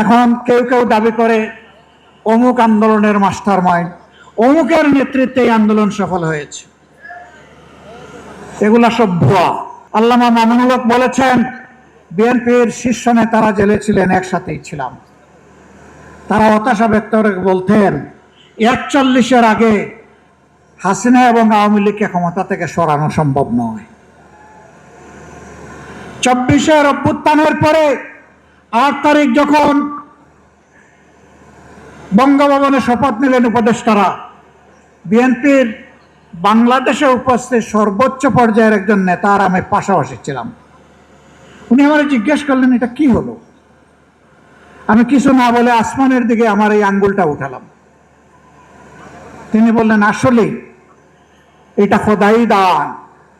এখন কেউ কেউ দাবি করে অমুক আন্দোলনের মাস্টার মাইন্ড, অমুকের নেতৃত্বে এই আন্দোলন সফল হয়েছে। এগুলা সব ভুয়া। আল্লামা মামুনুল হক বলেছেন, বিএনপির শীর্ষ নেতারা জেলে ছিলেন, একসাথেই ছিলাম। তারা হতাশা ব্যক্ত করে বলতেন 41-এর আগে হাসিনা এবং আওয়ামী লীগকে ক্ষমতা থেকে সরানো সম্ভব নয়। 24-এর অভ্যুত্থানের পরে 8 তারিখ যখন বঙ্গভবনে শপথ নিলেন উপদেষ্টারা, বিএনপির বাংলাদেশে উপস্থিত সর্বোচ্চ পর্যায়ের একজন নেতা আর আমি পাশাপাশি ছিলাম। উনি আমার জিজ্ঞেস করলেন, এটা কি হলো? আমি কিছু না বলে আসমানের দিকে আমার এই আঙ্গুলটা উঠালাম। তিনি বললেন, আসলে এটা খোদাই দান,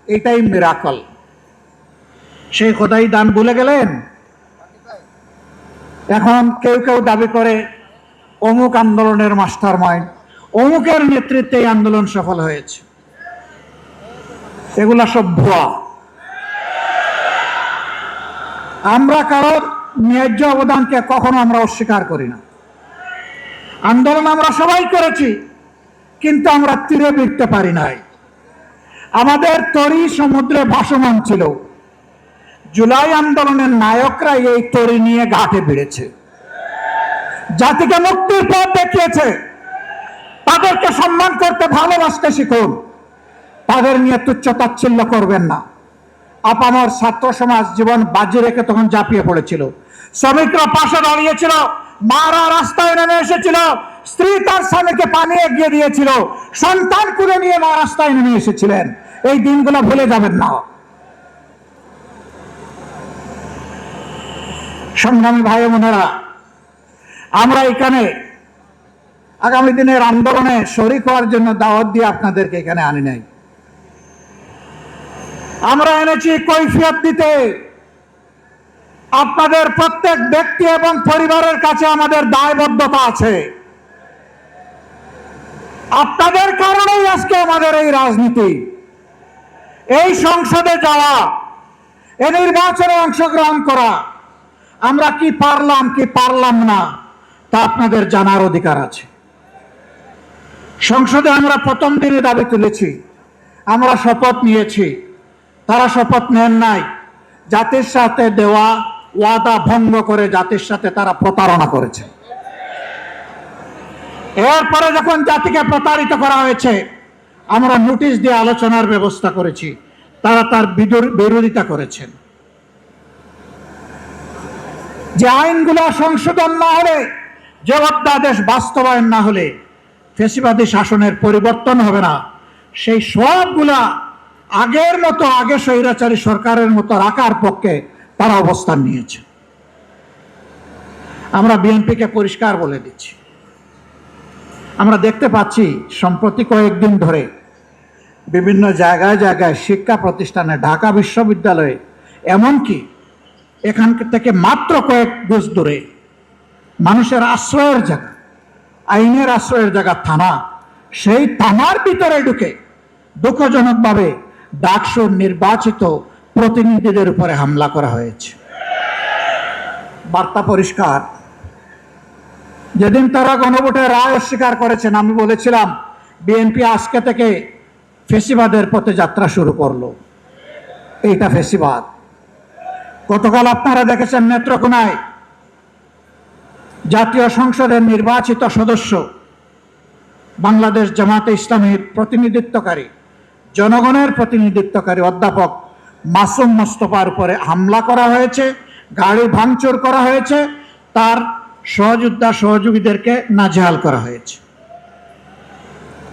এটাই মিরাকল। সেই খোদাই দান ভুলে গেলেন। এখন কেউ কেউ দাবি করে অমুক আন্দোলনের মাস্টার মাইন্ড, অমুকের নেতৃত্বে এই আন্দোলন সফল হয়েছে। এগুলা সব ভুয়া। আমরা কারোর ন্যায্য অবদানকে কখনো আমরা অস্বীকার করি না। আন্দোলন আমরা সবাই করেছি, কিন্তু আমরা তীরে বিকতে পারি নাই। আমাদের তরি সমুদ্রে ভাসমান ছিল। জুলাই আন্দোলনের নায়করা এই তরি নিয়ে ঘাটে ভিড়েছে, জাতিকে মুক্তির পথ দেখিয়েছে। তাদেরকে সম্মান করতে, ভালোবাসতে শিখুন। তাদের নিয়ে তুচ্ছ-তাচ্ছিল্য করবেন না। আপামর ছাত্র সমাজ জীবন বাজি রেখে তখন ঝাঁপিয়ে পড়েছিল। শ্রমিকরা পাশে দাঁড়িয়েছিল, মারা রাস্তায় নেমে এসেছিল, স্ত্রী তার স্বামীকে পানি এগিয়ে দিয়েছিল, সন্তান কুলে নিয়ে মা রাস্তায় নেমে এসেছিলেন। এই দিনগুলো ভুলে যাবেন না। সংগ্রামী ভাই বোনেরা, আমরা এখানে আগামী দিনের আন্দোলনে শরীক হওয়ার জন্য দাওয়াত দিয়ে আপনাদেরকে এখানে আনি নাই। আমরা এনেছি কৈফিয়ত দিতে। আপনাদের প্রত্যেক ব্যক্তি এবং পরিবারের কাছে আমাদের দায়বদ্ধতা আছে। আপনাদের কারণেই আজকে আমাদের এই রাজনীতি, এই সংসদে যাওয়া, এই নির্বাচনে অংশগ্রহণ করা। আমরা কি পারলাম কি পারলাম না তা আপনাদের জানার অধিকার আছে। সংসদে আমরা প্রথম দিনে দাবি তুলেছি, আমরা শপথ নিয়েছি। তারা শপথ নেন নাই। জাতির সাথে দেওয়া ওয়াদা ভঙ্গ করে জাতির সাথে তারা প্রতারণা করেছে। এরপরে যখন জাতিকে প্রতারিত করা হয়েছে, আমরা নোটিশ দিয়ে আলোচনার ব্যবস্থা করেছি। তারা তার বিরোধিতা করেছেন। যে আইনগুলো সংশোধন না হলে, যে অধ্যাদেশ বাস্তবায়ন না হলে ফ্যাসিবাদী শাসনের পরিবর্তন হবে না, সেই সবগুলা আগের মতো, আগে স্বৈরাচারী সরকারের মতো রাখার পক্ষে তারা অবস্থান নিয়েছে। আমরা বিএনপিকে পরিষ্কার বলে দিচ্ছি, আমরা দেখতে পাচ্ছি সম্প্রতি কয়েকদিন ধরে বিভিন্ন জায়গায় জায়গায় শিক্ষা প্রতিষ্ঠানে, ঢাকা বিশ্ববিদ্যালয়ে, এমনকি এখান থেকে মাত্র কয়েক গজ দূরে মানুষের আশ্রয়ের জায়গা, আইনের আশ্রয়ের জায়গা থানা, সেই থানার ভিতরে ঢুকে দুঃখজনকভাবে ডাকসুর নির্বাচিত প্রতিনিধিদের উপরে হামলা করা হয়েছে। বার্তা পরিষ্কার। যেদিন তারা গণভোটের রায় অস্বীকার করেছেন, আমি বলেছিলাম বিএনপি আজকে থেকে ফ্যাসিবাদের পথে যাত্রা শুরু করলো। এইটা ফ্যাসিবাদ। গতকাল আপনারা দেখেছেন নেত্রকোনায় জাতীয় সংসদের নির্বাচিত সদস্য, বাংলাদেশ জামাতে ইসলামীর প্রতিনিধিত্বকারী, জনগণের প্রতিনিধিত্বকারী অধ্যাপক মাসুম মোস্তফার উপরে হামলা করা হয়েছে, গাড়ি ভাঙচুর করা হয়েছে, তার সহযোদ্ধা সহযোগীদেরকে নাজেহাল করা হয়েছে।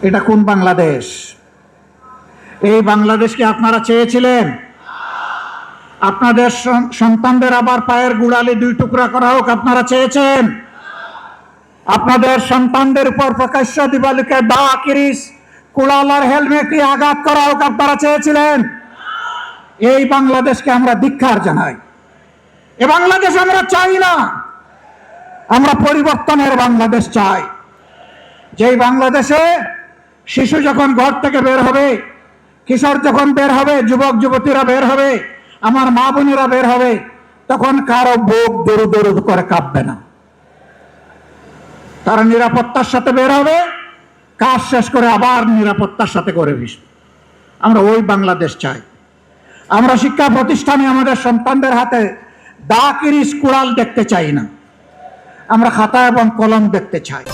এটা কোন বাংলাদেশ? এই বাংলাদেশকে আপনারা চেয়েছিলেন? আপনাদের সন্তানদের আবার পায়ের গোড়ালি 2 টুকরা করা হোক আপনারা চেয়েছেন? আপনাদের সন্তানদের উপর প্রকাশ্য দিবালিকে দা, কিরিস, কুড়ালার হেলমেট দিয়ে আঘাত করা হোক আপনারা চেয়েছিলেন? এই বাংলাদেশকে আমরা ধিক্কার জানাই। এ বাংলাদেশ আমরা চাই না। আমরা পরিবর্তনের বাংলাদেশ চাই, যেই বাংলাদেশে শিশু যখন ঘর থেকে বের হবে, কিশোর যখন বের হবে, যুবক যুবতীরা বের হবে, আমার মা বোনেরা বের হবে, তখন কারো বুক দরু দরু করে কাঁপবে না। তারা নিরাপত্তার সাথে বের হবে, কাজ শেষ করে আবার নিরাপত্তার সাথে করে বসবে। আমরা ওই বাংলাদেশ চাই। আমরা শিক্ষা প্রতিষ্ঠানে আমাদের সন্তানদের হাতে দা কিরিস কুড়াল দেখতে চাই না, আমরা খাতা এবং কলম দেখতে চাই।